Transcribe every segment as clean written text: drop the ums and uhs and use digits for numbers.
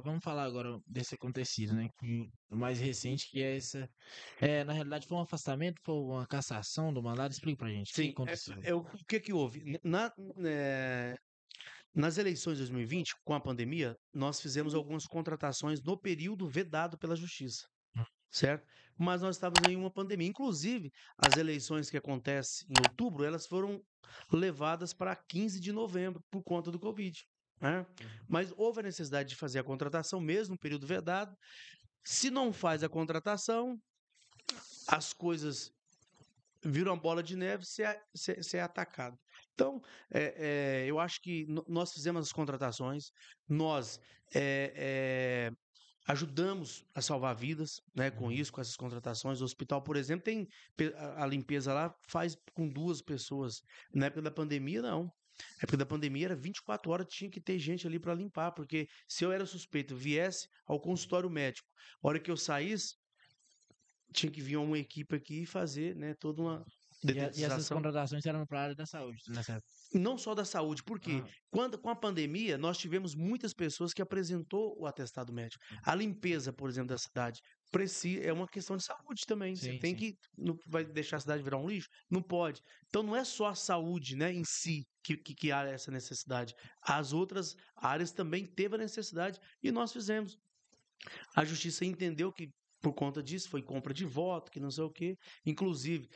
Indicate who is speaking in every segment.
Speaker 1: vamos falar agora desse acontecido, né? Que, o mais recente, que é essa. Na realidade, foi um afastamento, foi uma cassação do mandato. Explica pra gente o que
Speaker 2: Sim,
Speaker 1: aconteceu.
Speaker 2: o que que houve? Nas eleições de 2020, com a pandemia, nós fizemos algumas contratações no período vedado pela Justiça, certo? Mas nós estávamos em uma pandemia. Inclusive, as eleições que acontecem em outubro, elas foram levadas para 15 de novembro por conta do Covid, né? Mas houve a necessidade de fazer a contratação mesmo no período vedado. Se não faz a contratação, as coisas viram uma bola de neve, você é atacado. Então, eu acho que nós fizemos as contratações, nós é, é, ajudamos a salvar vidas, né, com isso, com essas contratações. O hospital, por exemplo, tem a limpeza lá, faz com 2 pessoas. Na época da pandemia, não. Na época da pandemia era 24 horas, tinha que ter gente ali para limpar, porque se eu era suspeito, viesse ao consultório médico, a hora que eu saísse, tinha que vir uma equipe aqui e fazer, né, toda uma
Speaker 1: E essas
Speaker 2: detetização.
Speaker 1: contratações eram para a área da saúde nessa época.
Speaker 2: Não só da saúde, porque
Speaker 1: Ah,
Speaker 2: quando com a pandemia nós tivemos muitas pessoas que apresentou o atestado médico. A limpeza, por exemplo, da cidade é uma questão de saúde também. Você
Speaker 1: sim,
Speaker 2: tem
Speaker 1: sim.
Speaker 2: que não vai deixar a cidade virar um lixo? Não pode. Então não é só a saúde, né, em si que há essa necessidade. As outras áreas também teve a necessidade e nós fizemos. A justiça entendeu que por conta disso foi compra de voto, que não sei o quê. Inclusive,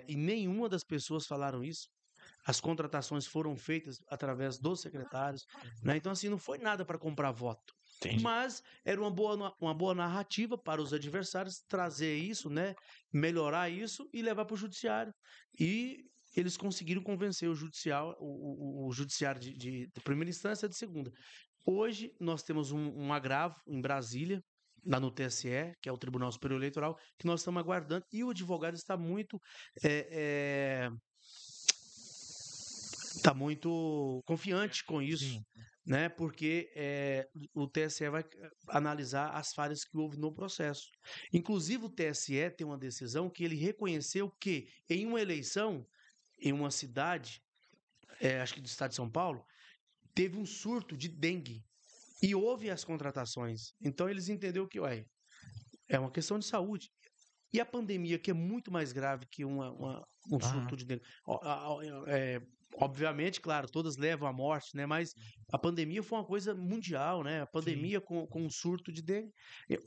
Speaker 2: e nenhuma das pessoas falaram isso. As contratações foram feitas através dos secretários, né? Então, assim, não foi nada para comprar voto.
Speaker 1: Entendi.
Speaker 2: Mas era uma boa narrativa para os adversários trazer isso, né? Melhorar isso e levar para o judiciário. E eles conseguiram convencer o judiciário de primeira instância e de segunda. Hoje nós temos um agravo em Brasília, lá no TSE, que é o Tribunal Superior Eleitoral, que nós estamos aguardando, e o advogado é, é, está muito confiante com isso,
Speaker 1: Sim.
Speaker 2: né? Porque o TSE vai analisar as falhas que houve no processo. Inclusive, o TSE tem uma decisão que ele reconheceu que em uma eleição, em uma cidade, acho que do estado de São Paulo, teve um surto de dengue. E houve as contratações. Então eles entenderam que, ué, é uma questão de saúde. E a pandemia, que é muito mais grave que um
Speaker 1: Aham.
Speaker 2: surto de dengue. Obviamente, claro, todas levam à morte, né? Mas a pandemia foi uma coisa mundial, né? A
Speaker 1: Sim.
Speaker 2: pandemia com um surto de dengue.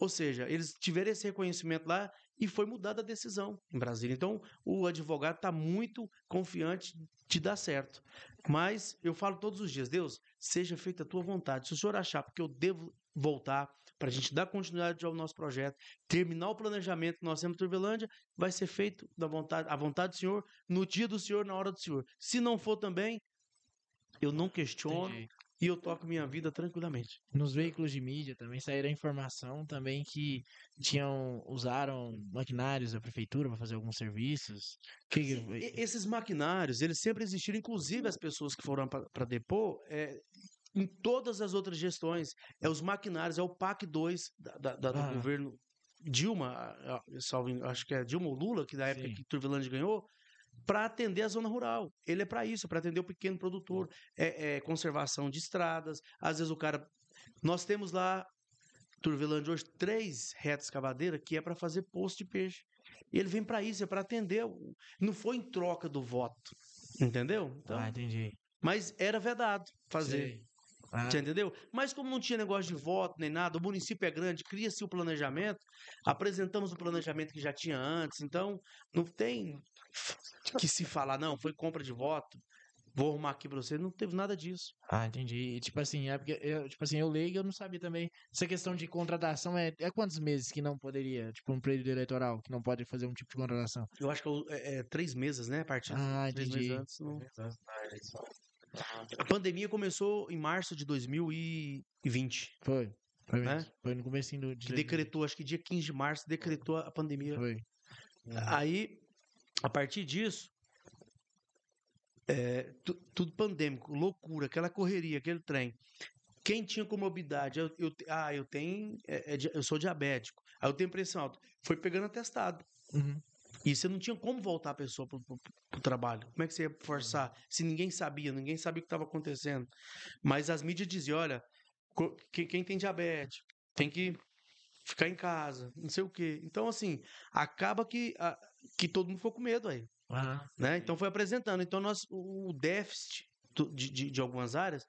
Speaker 2: Ou seja, eles tiveram esse reconhecimento lá e foi mudada a decisão em Brasília. Então, o advogado está muito confiante de dar certo. Mas eu falo todos os dias, Deus, seja feita a tua vontade. Se o senhor achar porque eu devo voltar para a gente dar continuidade ao nosso projeto, terminar o planejamento que nós temos em Turvelândia, vai ser feito à vontade do Senhor, no dia do Senhor, na hora do Senhor. Se não for também, eu não questiono
Speaker 1: Entendi.
Speaker 2: e eu toco minha vida tranquilamente.
Speaker 1: Nos veículos de mídia também saíram informação também que usaram maquinários da prefeitura para fazer alguns serviços.
Speaker 2: Esses maquinários, eles sempre existiram, inclusive as pessoas que foram para depor, em todas as outras gestões, os maquinários, é o PAC 2 do
Speaker 1: Ah,
Speaker 2: governo Dilma, acho que é Dilma ou Lula, que na época
Speaker 1: sim.
Speaker 2: que Turvelândia ganhou, para atender a zona rural. Ele é para isso, para atender o pequeno produtor, conservação de estradas. Às vezes o cara. Nós temos lá, Turvelândia hoje, 3 retas escavadeira que é para fazer poço de peixe. E ele vem para isso, é para atender. Não foi em troca do voto, entendeu?
Speaker 1: Ah,
Speaker 2: Então,
Speaker 1: entendi.
Speaker 2: mas era vedado fazer.
Speaker 1: Sei. Ah,
Speaker 2: Você entendeu? Mas como não tinha negócio de voto nem nada, o município é grande, cria-se o planejamento, apresentamos o planejamento que já tinha antes, então não tem que se falar, não, foi compra de voto, vou arrumar aqui pra você, não teve nada disso.
Speaker 1: entendi. E, tipo assim, é porque eu leio e eu não sabia também. Essa questão de contratação é quantos meses que não poderia, tipo, um período eleitoral, que não pode fazer um tipo de contratação?
Speaker 2: Eu acho que é 3 meses, né? A partir de
Speaker 1: Ah,
Speaker 2: 3 meses
Speaker 1: entendi.
Speaker 2: antes. A pandemia começou em março de 2020,
Speaker 1: Foi. Foi
Speaker 2: né?
Speaker 1: mesmo. Foi no comecinho de
Speaker 2: Que
Speaker 1: 2020.
Speaker 2: decretou, acho que dia 15 de março, decretou a pandemia.
Speaker 1: Foi. Uhum.
Speaker 2: Aí, a partir disso, tudo pandêmico, loucura, aquela correria, aquele trem. Quem tinha comorbidade, eu tenho, eu sou diabético, aí eu tenho pressão alta. Foi pegando atestado.
Speaker 1: Uhum.
Speaker 2: E você não tinha como voltar a pessoa pro trabalho. Como é que você ia forçar? Se ninguém sabia o que estava acontecendo. Mas as mídias diziam, olha, Quem tem diabetes tem que ficar em casa, não sei o quê. Então, assim, acaba que todo mundo ficou com medo aí,
Speaker 1: Ah,
Speaker 2: né? Então foi apresentando. Então, o déficit de algumas áreas,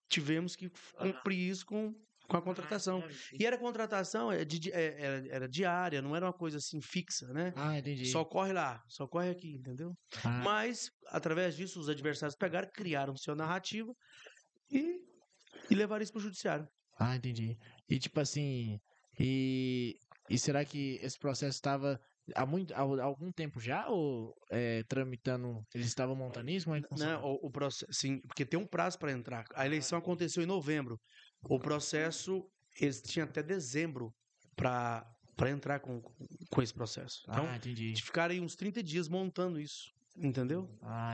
Speaker 2: tivemos que cumprir isso com a contratação. E era contratação, era diária, não era uma coisa assim fixa, né?
Speaker 1: entendi.
Speaker 2: Só corre lá, só corre aqui, entendeu?
Speaker 1: Ah,
Speaker 2: Mas, através disso, os adversários pegaram, criaram sua narrativa e, e levaram isso para o judiciário.
Speaker 1: entendi. E tipo assim, e, e será que esse processo estava há algum tempo já ou tramitando, eles estavam montando isso? Como é que
Speaker 2: Né?
Speaker 1: funciona?
Speaker 2: O processo, sim, porque tem um prazo para entrar. A eleição aconteceu em novembro. O processo, eles tinham até dezembro para entrar com esse processo. Então,
Speaker 1: Entendi.
Speaker 2: ficaram aí uns 30 dias montando isso, entendeu?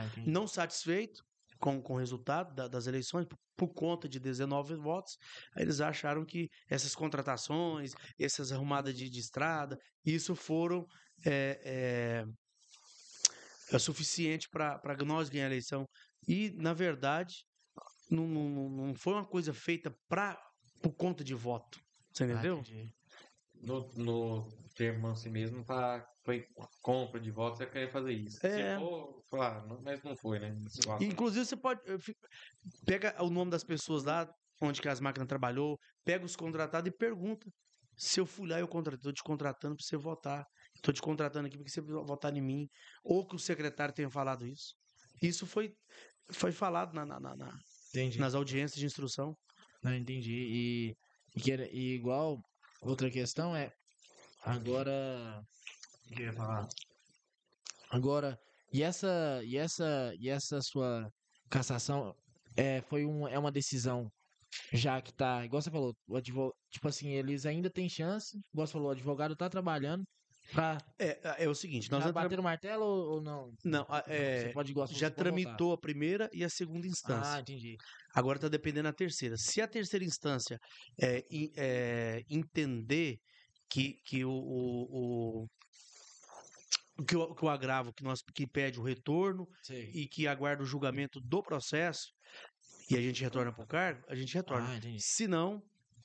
Speaker 1: Entendi.
Speaker 2: Não satisfeito com o resultado das eleições, por conta de 19 votos, aí eles acharam que essas contratações, essas arrumadas de estrada, isso foram é, suficiente para nós ganhar a eleição. E, na verdade, não foi uma coisa feita por conta de voto. Você entendeu?
Speaker 1: Entendi.
Speaker 3: No termo assim mesmo, foi compra de votos, você queria fazer isso. Se
Speaker 2: É.
Speaker 3: for, claro, mas não foi, né? Na situação.
Speaker 2: Inclusive, você pode. Pega o nome das pessoas lá, onde que as máquinas trabalhou, pega os contratados e pergunta. Se eu fui lá e eu contratei, estou te contratando para você votar. Estou te contratando aqui para você votar em mim. Ou que o secretário tenha falado isso. Isso foi falado
Speaker 1: Entendi.
Speaker 2: nas audiências de instrução.
Speaker 1: Não, entendi. E igual, outra questão é, agora, o que eu ia falar? Agora, e essa sua cassação é uma decisão já que tá, igual você falou, tipo assim, eles ainda têm chance, igual você falou, o advogado tá trabalhando pra
Speaker 2: É o seguinte, nós
Speaker 1: já
Speaker 2: entramos.
Speaker 1: bater o martelo ou não?
Speaker 2: Não,
Speaker 1: Não, você pode, igual você falou,
Speaker 2: já
Speaker 1: você pode voltar.
Speaker 2: tramitou a primeira e a segunda instância.
Speaker 1: Entendi.
Speaker 2: Agora está dependendo da terceira. Se a terceira instância entender que que o agravo que pede o retorno
Speaker 1: Sei.
Speaker 2: e que aguarda o julgamento do processo e a gente retorna para o cargo, a gente retorna.
Speaker 1: Entendi.
Speaker 2: Se não,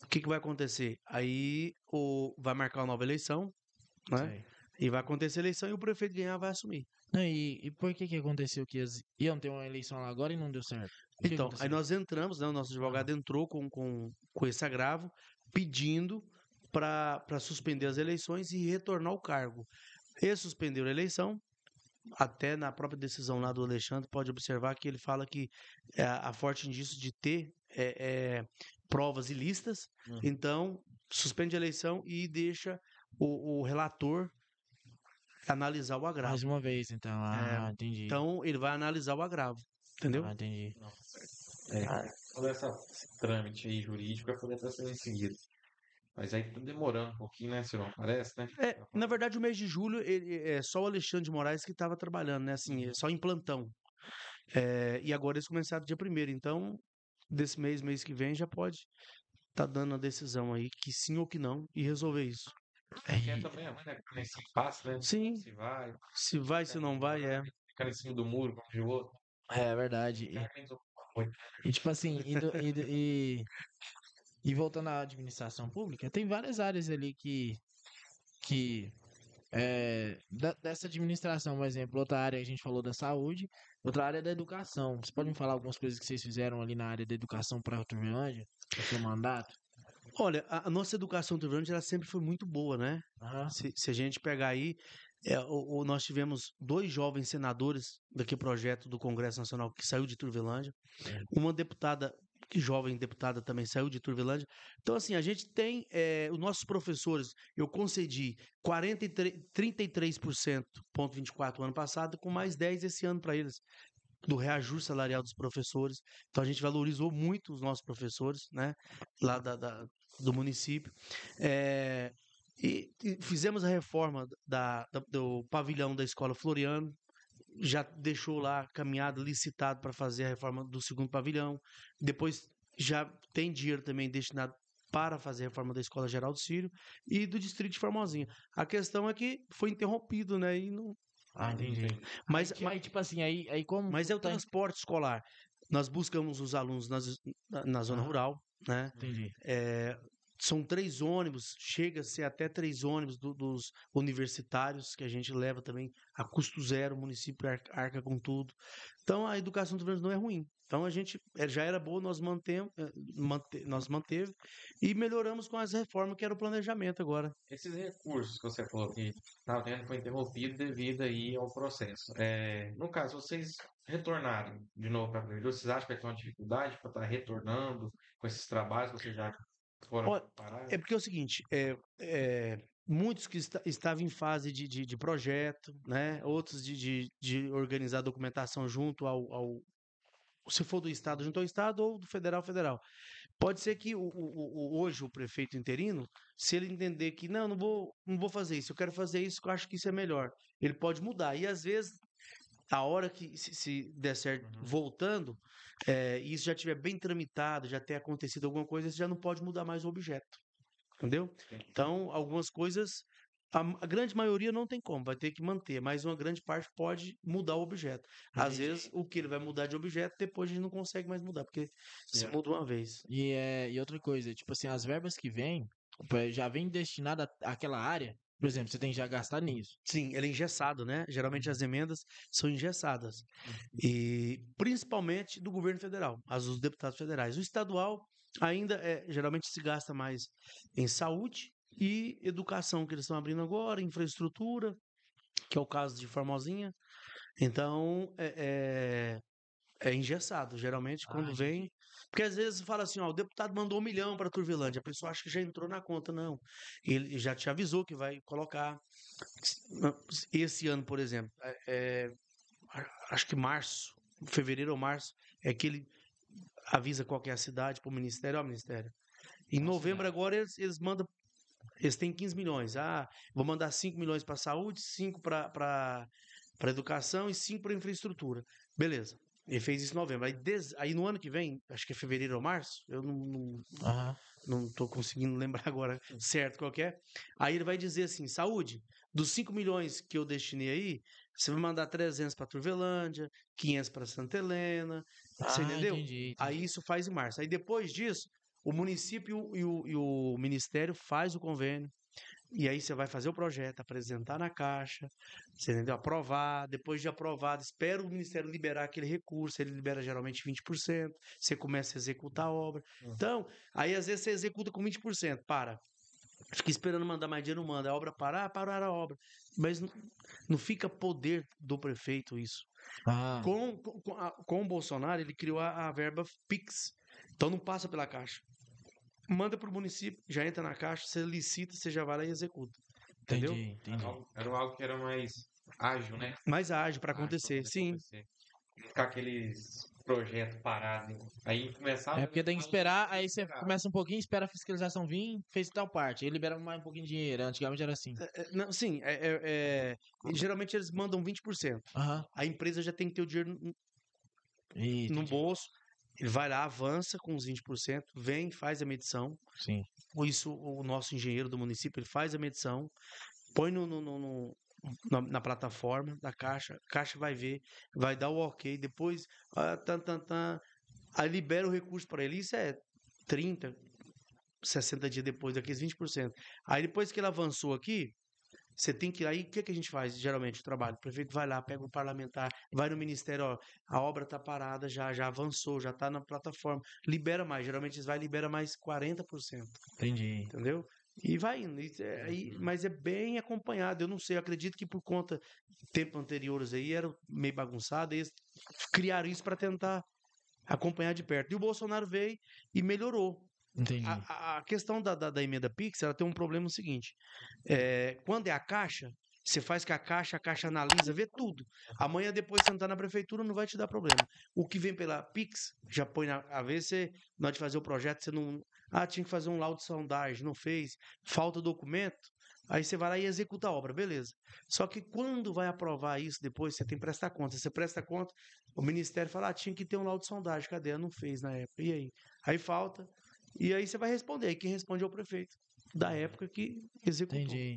Speaker 2: o que vai acontecer? Aí vai marcar uma nova eleição, né?
Speaker 1: Sei.
Speaker 2: E vai acontecer a eleição e o prefeito ganhar vai assumir.
Speaker 1: Não, e por que aconteceu que iam ter uma eleição lá agora e não deu certo? O que
Speaker 2: Então, aí
Speaker 1: aconteceu?
Speaker 2: nós entramos, né, o nosso advogado entrou com esse agravo, pedindo para suspender as eleições e retornar ao cargo. Ele suspendeu a eleição, até na própria decisão lá do Alexandre, pode observar que ele fala que há forte indício de ter provas ilícitas, então suspende a eleição e deixa o relator analisar o agravo.
Speaker 1: Mais uma vez, então. Entendi.
Speaker 2: Então, ele vai analisar o agravo, entendeu?
Speaker 1: Entendi.
Speaker 3: Não, certo. Todo esse trâmite aí jurídico é poder estar sendo seguido. Mas aí tá demorando um pouquinho, né, senhor? Parece, né?
Speaker 2: Na verdade, o mês de julho é só o Alexandre de Moraes que estava trabalhando, né? Assim, só em plantão. E agora eles começaram dia 1º. Então, desse mês que vem, já pode estar dando a decisão aí, que sim ou que não, e resolver isso.
Speaker 3: Porque é também a mãe, né? Quando esse passa, né?
Speaker 2: Sim,
Speaker 3: Se vai,
Speaker 2: se não vai,
Speaker 3: ficar em cima do muro, como de outro.
Speaker 1: É verdade. E tipo assim, e voltando à administração pública, tem várias áreas ali que dessa administração, por exemplo, outra área a gente falou da saúde, outra área é da educação. Você pode me falar algumas coisas que vocês fizeram ali na área da educação para a Turvilândia, no seu mandato?
Speaker 2: Olha, a nossa educação do ela sempre foi muito boa, né?
Speaker 1: Aham.
Speaker 2: Se a gente pegar aí, nós tivemos 2 jovens senadores daquele projeto do Congresso Nacional que saiu de Turvelândia, uma deputada, que jovem deputada também saiu de Turvelândia. Então, assim, a gente tem os nossos professores, eu concedi 33%, ponto 24 ano passado, com mais 10 esse ano para eles, do reajuste salarial dos professores. Então, a gente valorizou muito os nossos professores, né, lá do município. E fizemos a reforma do pavilhão da Escola Floriano, já deixou lá caminhado, licitado para fazer a reforma do segundo pavilhão. Depois já tem dinheiro também destinado para fazer a reforma da Escola Geraldo Círio e do Distrito de Formosinha. A questão é que foi interrompido, né? E não...
Speaker 1: Entendi.
Speaker 2: Mas
Speaker 1: Tipo assim, aí como
Speaker 2: é o transporte escolar. Nós buscamos os alunos na zona rural, né?
Speaker 1: Entendi.
Speaker 2: São 3 ônibus, chega a ser até 3 ônibus dos universitários que a gente leva também a custo zero, o município arca com tudo. Então a educação do Rio Grande do Sul não é ruim. Então a gente já era boa, nós manteve e melhoramos com as reformas que era o planejamento agora.
Speaker 3: Esses recursos que você falou que estava tendo foi interrompido devido aí ao processo. No caso, vocês retornarem de novo para a prefeitura, vocês acham que vai ter uma dificuldade para estar retornando com esses trabalhos que vocês já foram
Speaker 2: Olha,
Speaker 3: parados?
Speaker 2: é porque é o seguinte, muitos que estavam em fase de projeto, né? Outros de organizar a documentação junto se for do Estado, junto ao Estado, ou do Federal. Pode ser que hoje o prefeito interino, se ele entender que não vou fazer isso, eu quero fazer isso, que eu acho que isso é melhor, ele pode mudar. E às vezes, a hora que se der certo voltando, e isso já estiver bem tramitado, já ter acontecido alguma coisa, você já não pode mudar mais o objeto. Entendeu? Então, algumas coisas, a grande maioria não tem como, vai ter que manter, mas uma grande parte pode mudar o objeto. Às
Speaker 1: Entendi.
Speaker 2: vezes, o que ele vai mudar de objeto, depois a gente não consegue mais mudar, porque se muda uma vez.
Speaker 1: E outra coisa, tipo assim, as verbas que vêm, já vem destinada àquela área. Por exemplo, você tem que já gastar nisso.
Speaker 2: Sim, ele é engessado, né? Geralmente as emendas são engessadas. E principalmente do governo federal, as dos deputados federais. O estadual ainda geralmente se gasta mais em saúde e educação, que eles estão abrindo agora, infraestrutura, que é o caso de Formosinha. Então, é engessado, geralmente, quando vem. Porque às vezes fala assim, ó, o deputado mandou 1 milhão para Turvilândia, a pessoa acha que já entrou na conta. Não. Ele já te avisou que vai colocar. Esse ano, por exemplo, acho que março, fevereiro ou março, é que ele avisa qual que é a cidade para o ministério, ó, ministério. Em novembro agora eles mandam, eles têm 15 milhões. Vou mandar 5 milhões para saúde, 5 para educação e 5 para infraestrutura. Beleza. Ele fez isso em novembro. Aí no ano que vem, acho que é fevereiro ou março, eu não estou conseguindo lembrar agora certo qual que é. Aí ele vai dizer assim, saúde, dos 5 milhões que eu destinei aí, você vai mandar 300 para Turvelândia, 500 para Santa Helena, você entendeu?
Speaker 1: Entendi.
Speaker 2: Aí isso faz em março. Aí depois disso, o município e o ministério faz o convênio, e aí você vai fazer o projeto, apresentar na Caixa, você entendeu? Aprovar, depois de aprovado, espera o Ministério liberar aquele recurso, ele libera geralmente 20%, você começa a executar a obra. Então, aí às vezes você executa com 20%, fica esperando mandar mais dinheiro, não manda, a obra parar a obra. Mas não fica poder do prefeito isso. Com o Bolsonaro, ele criou a verba Pix, então não passa pela Caixa. Manda para o município, já entra na Caixa, você licita, você já vai lá e executa. Entendeu?
Speaker 1: Entendi.
Speaker 3: Era algo que era mais ágil, né?
Speaker 2: Mais ágil para
Speaker 3: Ágil pra
Speaker 2: acontecer,
Speaker 3: poder
Speaker 2: sim.
Speaker 3: acontecer. Não ficar aqueles projetos parados. Aí começava.
Speaker 1: É porque tem que esperar, aí você começa um pouquinho, espera a fiscalização vir, fez tal parte. Aí libera mais um pouquinho de dinheiro. Antigamente era assim.
Speaker 2: Não, sim, geralmente eles mandam 20%. A empresa já tem que ter o dinheiro no bolso. Ele vai lá, avança com os 20%, vem, faz a medição.
Speaker 1: Sim.
Speaker 2: Isso, o nosso engenheiro do município, ele faz a medição, põe na plataforma da Caixa, a Caixa vai ver, vai dar o ok, depois aí libera o recurso para ele. Isso é 30, 60 dias depois, daqueles 20%. Aí depois que ele avançou aqui, você tem que ir aí, o que a gente faz geralmente o trabalho? O prefeito vai lá, pega o parlamentar, vai no ministério, ó, a obra está parada, já avançou, já está na plataforma, libera mais, geralmente eles vai libera mais 40%.
Speaker 1: Entendi.
Speaker 2: Entendeu? E vai indo, mas é bem acompanhado, eu não sei, eu acredito que por conta tempos anteriores aí era meio bagunçado, eles criaram isso para tentar acompanhar de perto. E o Bolsonaro veio e melhorou.
Speaker 1: Entendi.
Speaker 2: A questão da emenda Pix, ela tem um problema no seguinte, quando é a Caixa, você faz com a Caixa analisa, vê tudo. Amanhã depois você não tá na prefeitura, não vai te dar problema. O que vem pela Pix, já põe às vezes você, na hora de fazer o projeto, você não... tinha que fazer um laudo de sondagem, não fez, falta documento, aí você vai lá e executa a obra, beleza. Só que quando vai aprovar isso depois, você tem que prestar conta. Você presta conta, o Ministério fala, tinha que ter um laudo de sondagem, cadê? Não fez na época. E aí? Aí falta... E aí você vai responder. Aí quem responde é o prefeito da época que executou.
Speaker 1: Entendi.